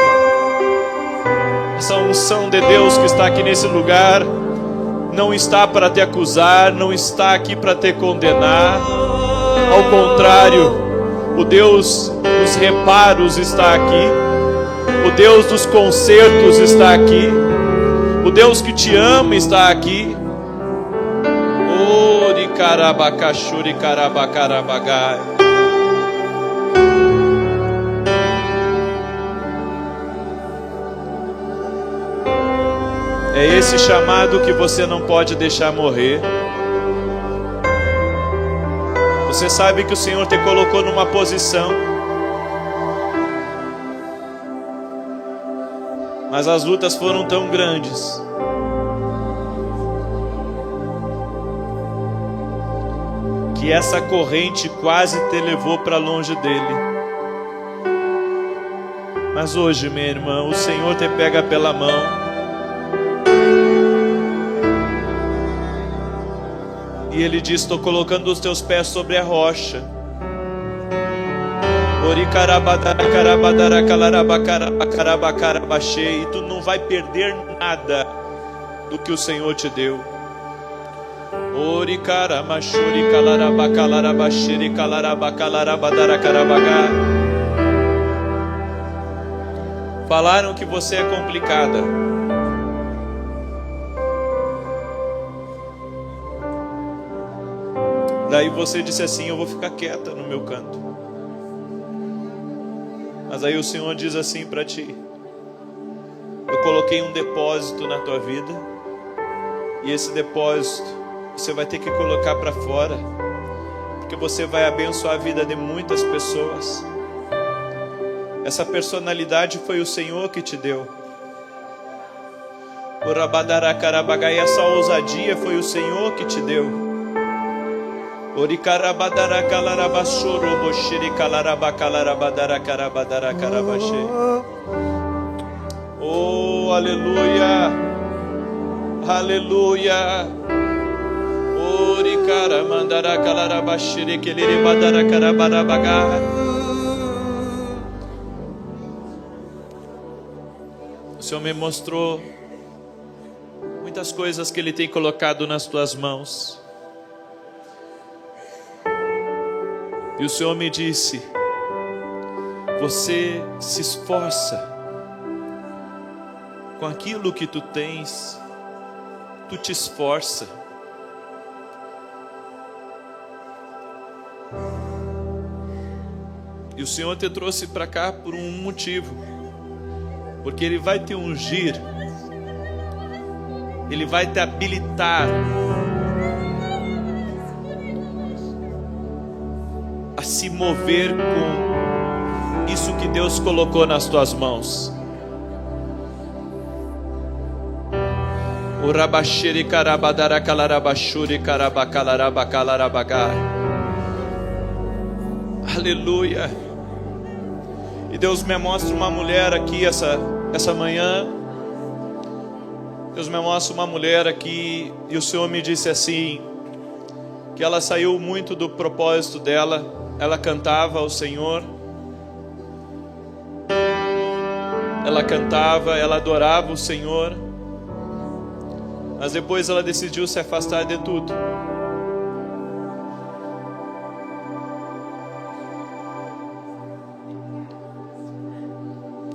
Essa unção de Deus que está aqui nesse lugar não está para te acusar, não está aqui para te condenar. Ao contrário, o Deus dos reparos está aqui. O Deus dos consertos está aqui. O Deus que te ama está aqui. Ori carabacachuri carabacarabagai. É esse chamado que você não pode deixar morrer. Você sabe que o Senhor te colocou numa posição, mas as lutas foram tão grandes que essa corrente quase te levou para longe dele. Mas hoje, minha irmã, o Senhor te pega pela mão e Ele diz: estou colocando os teus pés sobre a rocha. E tu não vai perder nada do que o Senhor te deu. Falaram que você é complicada. Daí você disse assim: eu vou ficar quieta no meu canto. Mas aí o Senhor diz assim para ti: eu coloquei um depósito na tua vida, e esse depósito você vai ter que colocar para fora, porque você vai abençoar a vida de muitas pessoas. Essa personalidade foi o Senhor que te deu. Essa ousadia foi o Senhor que te deu. Oh, aleluia, aleluia. Senhor me mostrou muitas coisas que Ele tem colocado nas tuas mãos. E o Senhor me disse: você se esforça com aquilo que tu tens, tu te esforça. E o Senhor te trouxe para cá por um motivo, porque Ele vai te ungir, Ele vai te habilitar a se mover com isso que Deus colocou nas tuas mãos. O rabashiri karabadara kalarabashuri karabakalarabakalabagar. Aleluia. E Deus me mostra uma mulher aqui essa manhã. Deus me mostra uma mulher aqui, e o Senhor me disse assim, que ela saiu muito do propósito dela. Ela cantava ao Senhor, ela cantava, ela adorava o Senhor, mas depois ela decidiu se afastar de tudo.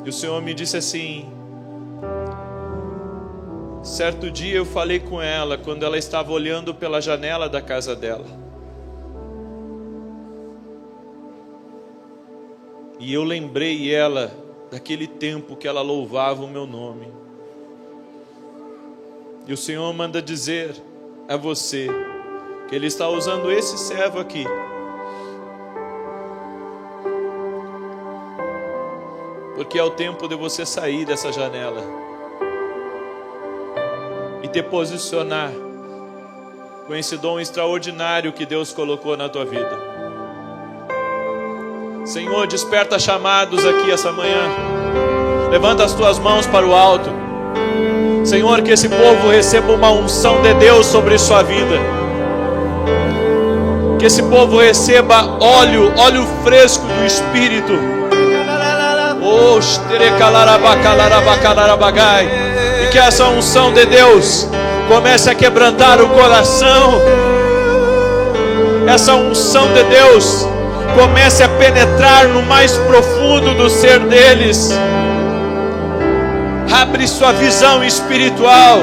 E o Senhor me disse assim, certo dia eu falei com ela, quando ela estava olhando pela janela da casa dela. E eu lembrei ela daquele tempo que ela louvava o meu nome. E o Senhor manda dizer a você que Ele está usando esse servo aqui porque é o tempo de você sair dessa janela e te posicionar com esse dom extraordinário que Deus colocou na tua vida. Senhor, desperta chamados aqui essa manhã. Levanta as tuas mãos para o alto. Senhor, que esse povo receba uma unção de Deus sobre sua vida. Que esse povo receba óleo fresco do Espírito. E que essa unção de Deus comece a quebrantar o coração. Essa unção de Deus comece a penetrar no mais profundo do ser deles. Abre sua visão espiritual.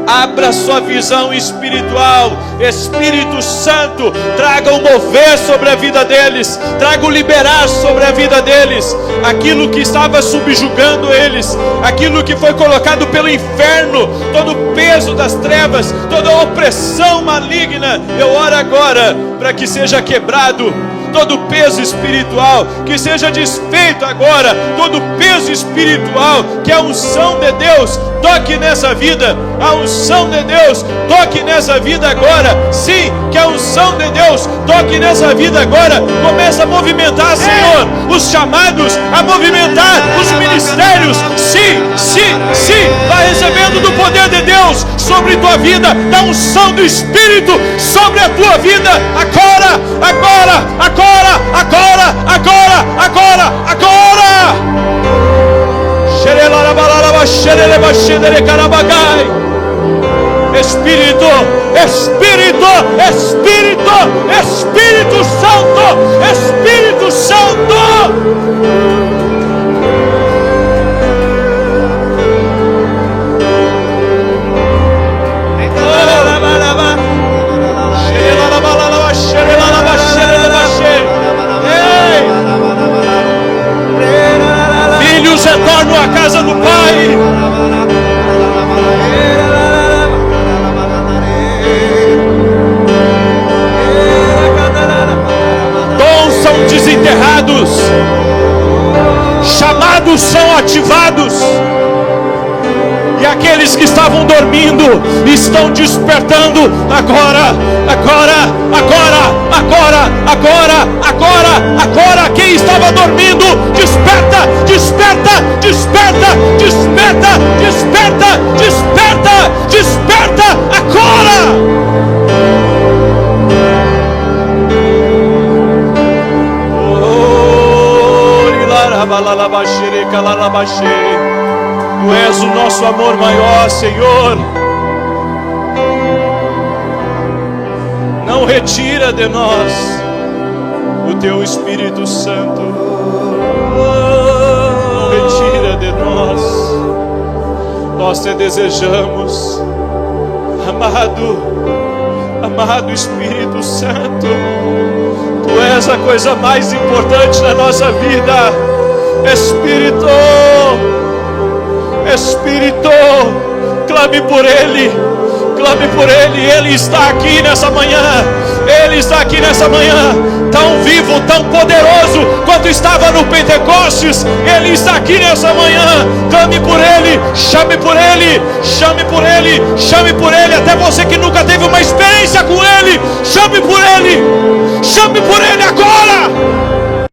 Abra sua visão espiritual. Espírito Santo, traga o mover sobre a vida deles. Traga o liberar sobre a vida deles. Aquilo que estava subjugando eles, aquilo que foi colocado pelo inferno, todo o peso das trevas, toda a opressão maligna, eu oro agora para que seja quebrado todo o peso espiritual, que seja desfeito agora todo o peso espiritual, que a unção de Deus toque nessa vida. A unção de Deus toque nessa vida agora. Sim, que a unção de Deus toque nessa vida agora. Começa a movimentar, Senhor, os chamados, a movimentar os ministérios. Sim, sim, sim. Vai recebendo do poder de Deus sobre tua vida, da unção do Espírito sobre a tua vida. Agora, agora, agora, agora, agora, agora, agora. Espírito, Espírito, Espírito, Espírito Santo, Espírito Santo. Filhos retornam à casa do Pai. Dons são desenterrados, chamados são ativados. E aqueles que estavam dormindo estão despertando agora, agora, agora, agora, agora, agora, agora. Quem estava dormindo, desperta, desperta, desperta, desperta, desperta, desperta, desperta agora. Tu és faz o nosso amor maior, Senhor. Não retira de nós o Teu Espírito Santo. Não retira de nós. Nós Te desejamos, amado Espírito Santo. Tu és a coisa mais importante da nossa vida. Espírito, clame por Ele, Ele está aqui nessa manhã, tão vivo, tão poderoso, quanto estava no Pentecostes. Ele está aqui nessa manhã, clame por Ele, chame por Ele, até você que nunca teve uma experiência com Ele, chame por Ele agora.